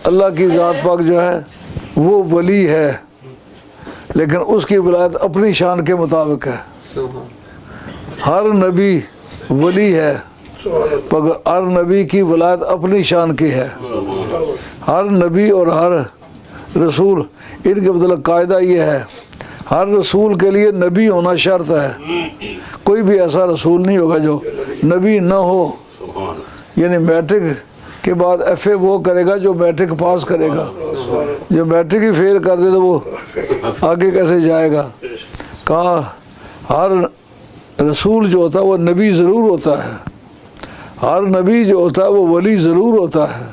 اللہ کی ذات پاک جو ہے وہ ولی ہے، لیکن اس کی ولایت اپنی شان کے مطابق ہے۔ ہر نبی ولی ہے مگر ہر نبی کی ولایت اپنی شان کی ہے۔ ہر نبی اور ہر رسول، ان کے مطلب قاعدہ یہ ہے، ہر رسول کے لیے نبی ہونا شرط ہے۔ کوئی بھی ایسا رسول نہیں ہوگا جو نبی نہ ہو، یعنی میٹرک کے بعد ایف اے وہ کرے گا جو میٹرک پاس کرے گا، جو میٹرک ہی فیل کر دے تو وہ آگے کیسے جائے گا۔ کہا ہر رسول جو ہوتا ہے وہ نبی ضرور ہوتا ہے، ہر نبی جو ہوتا ہے وہ ولی ضرور ہوتا ہے،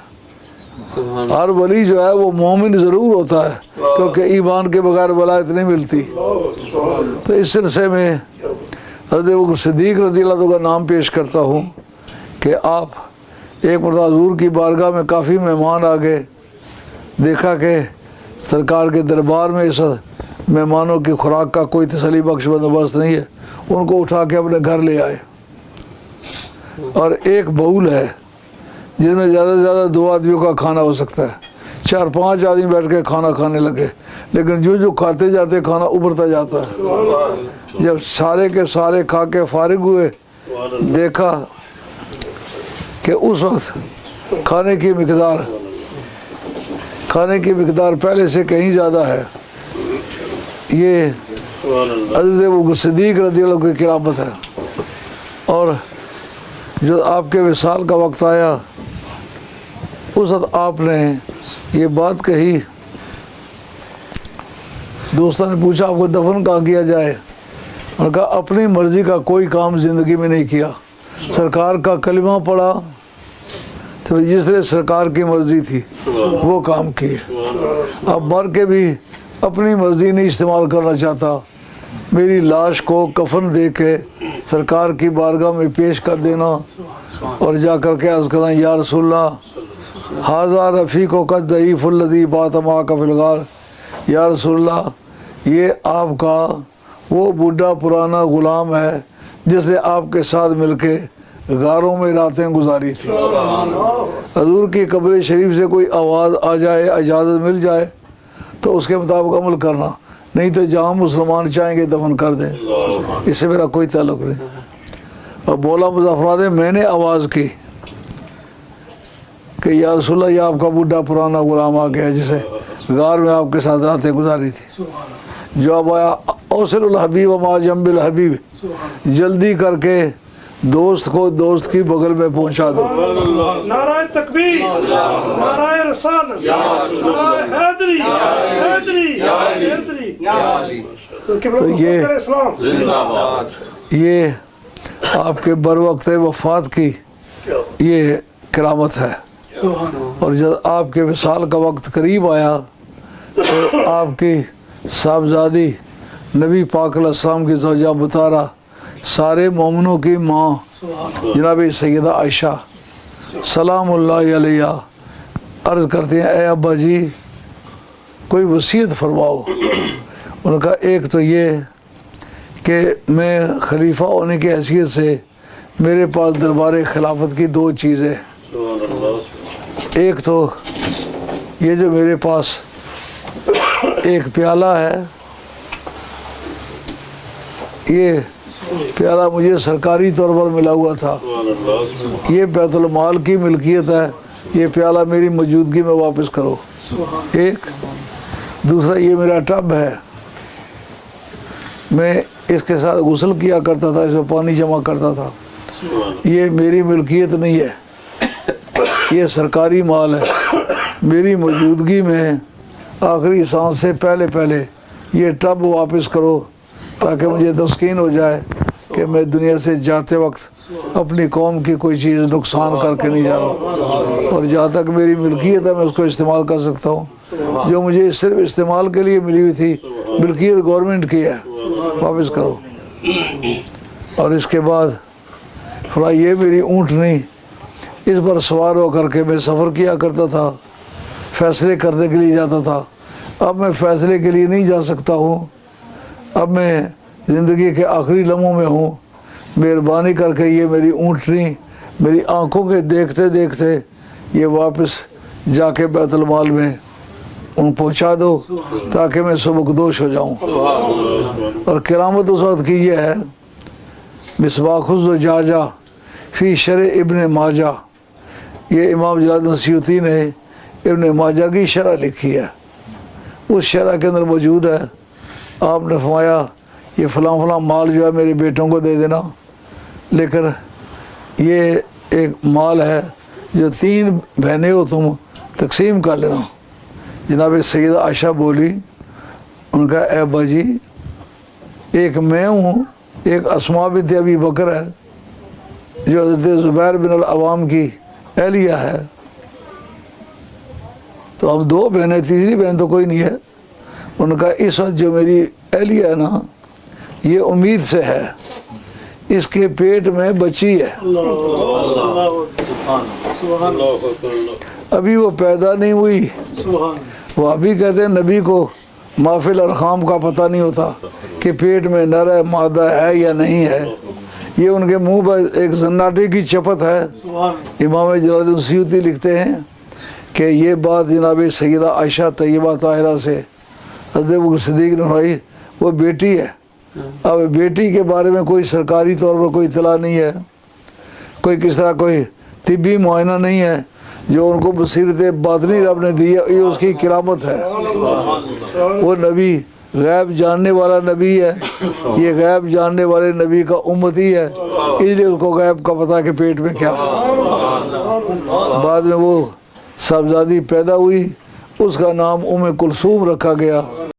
ہر ولی جو ہے وہ مومن ضرور ہوتا ہے، کیونکہ ایمان کے بغیر ولایت نہیں ملتی۔ تو اس سلسلے میں حضرت ابوبکر صدیق رضی اللہ عنہ کا نام پیش کرتا ہوں کہ آپ ایک مرتبہ حضور کی بارگاہ میں کافی مہمان آ گئے، دیکھا کہ سرکار کے دربار میں اس وقت مہمانوں کی خوراک کا کوئی تسلی بخش بندوبست نہیں ہے، ان کو اٹھا کے اپنے گھر لے آئے، اور ایک باؤل ہے جس میں زیادہ سے زیادہ 2 آدمیوں کا کھانا ہو سکتا ہے، 4-5 آدمی بیٹھ کے کھانا کھانے لگے، لیکن جو کھاتے جاتے کھانا ابھرتا جاتا ہے۔ جب سارے کے سارے کھا کے فارغ ہوئے، دیکھا کہ اس وقت کھانے کی مقدار پہلے سے کہیں زیادہ ہے۔ یہ حضرت ابوبکر صدیق رضی اللہ عنہ کی کرامت ہے۔ اور جو آپ کے وصال کا وقت آیا، اس وقت آپ نے یہ بات کہی، دوستوں نے پوچھا آپ کو دفن کہاں کیا جائے؟ انہوں نے کہا اپنی مرضی کا کوئی کام زندگی میں نہیں کیا، سرکار کا کلمہ پڑھا تو جس طرح سرکار کی مرضی تھی وہ کام کیے۔ اب مر کے بھی اپنی مرضی نہیں استعمال کرنا چاہتا، میری لاش کو کفن دے کے سرکار کی بارگاہ میں پیش کر دینا اور جا کر کے عرض کرنا یا رسول اللہ ھذا رفیق قد ضعیف الذی بات معک فی الغار، یا رسول اللہ یہ آپ کا وہ بوڑھا پرانا غلام ہے جس نے آپ کے ساتھ مل کے غاروں میں راتیں گزاری تھی۔ حضور کی قبر شریف سے کوئی آواز آ جائے، اجازت مل جائے تو اس کے مطابق عمل کرنا، نہیں تو جہاں مسلمان چاہیں گے دفن کر دیں، اس سے میرا کوئی تعلق نہیں۔ اور بولا مظفر دے میں نے آواز کی کہ یا رسول اللہ یہ آپ کا بوڑھا پرانا غلام آ گیا جسے غار میں آپ کے ساتھ راتیں گزاری تھی۔ جواب آیا اوصل الحبیب وما جنب الحبیب، جلدی کر کے دوست کو دوست کی بغل میں پہنچا دو۔ نعرہ تکبیر، نعرہ رسالت، نعرہ حیدری، حیدری، تو یہ آپ کے بر وقت وفات کی یہ کرامت ہے۔ اور جب آپ کے وصال کا وقت قریب آیا تو آپ کی صاحبزادی نبی پاک علیہ السلام کی زوجہ مطہرہ، سارے مومنوں کی ماں جناب سیدہ عائشہ سلام اللہ علیہ عرض کرتے ہیں اے ابا جی کوئی وصیت فرماؤ۔ ان کا ایک تو یہ کہ میں خلیفہ ہونے کی حیثیت سے میرے پاس دربار خلافت کی 2 چیزیں، ایک تو یہ جو میرے پاس ایک پیالہ ہے، یہ پیالہ مجھے سرکاری طور پر ملا ہوا تھا، یہ بیت المال کی ملکیت ہے، یہ پیالہ میری موجودگی میں واپس کرو۔ ایک دوسرا یہ میرا ٹب ہے، میں اس کے ساتھ غسل کیا کرتا تھا، اس میں پانی جمع کرتا تھا، یہ میری ملکیت نہیں ہے، یہ سرکاری مال ہے، میری موجودگی میں آخری سانس سے پہلے یہ ٹب واپس کرو تاکہ مجھے تسکین ہو جائے کہ میں دنیا سے جاتے وقت اپنی قوم کی کوئی چیز نقصان کر کے نہیں جا رہا، اور جہاں تک میری ملکیت ہے میں اس کو استعمال کر سکتا ہوں، جو مجھے صرف استعمال کے لیے ملی ہوئی تھی ملکیت گورنمنٹ کی ہے، واپس کرو۔ اور اس کے بعد یہ میری اونٹنی، اس پر سوار ہو کر کے میں سفر کیا کرتا تھا، فیصلے کرنے کے لیے جاتا تھا، اب میں فیصلے کے لیے نہیں جا سکتا ہوں، اب میں زندگی کے آخری لمحوں میں ہوں، مہربانی کر کے یہ میری اونٹنی میری آنکھوں کے دیکھتے دیکھتے یہ واپس جا کے بیت المال میں ان پہنچا دو تاکہ میں سبکدوش ہو جاؤں۔ اور کرامت اس وقت کی یہ ہے، مصباح الزجاجہ فی شرح ابن ماجہ، یہ امام جلال الدین سیوطی نے ابن ماجہ کی شرح لکھی ہے، اس شرح کے اندر موجود ہے۔ آپ نے فرمایا یہ فلاں فلاں مال جو ہے میرے بیٹوں کو دے دینا، لیکن یہ ایک مال ہے جو 3 بہنیں ہو تم تقسیم کر لینا۔ جناب سیدہ عائشہ بولی، ان کا اے ابا جی ایک میں ہوں، ایک اسماء بنت ابی بکر ہے جو حضرت زبیر بن العوام کی اہلیہ ہے، تو ہم 2 بہنیں، تیسری بہن تو کوئی نہیں ہے۔ ان کا اس وقت جو میری اہلیہ ہے نا، یہ امید سے ہے، اس کے پیٹ میں بچی ہے، ابھی وہ پیدا نہیں ہوئی۔ وہ ابھی کہتے ہیں نبی کو مافل ارحام کا پتہ نہیں ہوتا کہ پیٹ میں نر ہے، مادہ ہے یا نہیں ہے، یہ ان کے منہ پر ایک زناٹے کی چپت ہے۔ امام جلال الدین سیوطی لکھتے ہیں کہ یہ بات جناب سیدہ عائشہ طیبہ طاہرہ سے حضرت ابوبکر صدیق نے فرمائی، وہ بیٹی ہے۔ اب بیٹی کے بارے میں کوئی سرکاری طور پر کوئی اطلاع نہیں ہے، کوئی کس طرح کوئی طبی معائنہ نہیں ہے، جو ان کو بصیرت باطنی رب نے دی ہے، یہ اس کی کرامت ہے۔ وہ نبی غیب جاننے والا نبی ہے، یہ غیب جاننے والے نبی کا امتی ہے، اس لیے اس کو غیب کا پتہ کہ پیٹ میں کیا ہے۔ بعد میں وہ صاحبزادی پیدا ہوئی، اس کا نام ام کلثوم رکھا گیا۔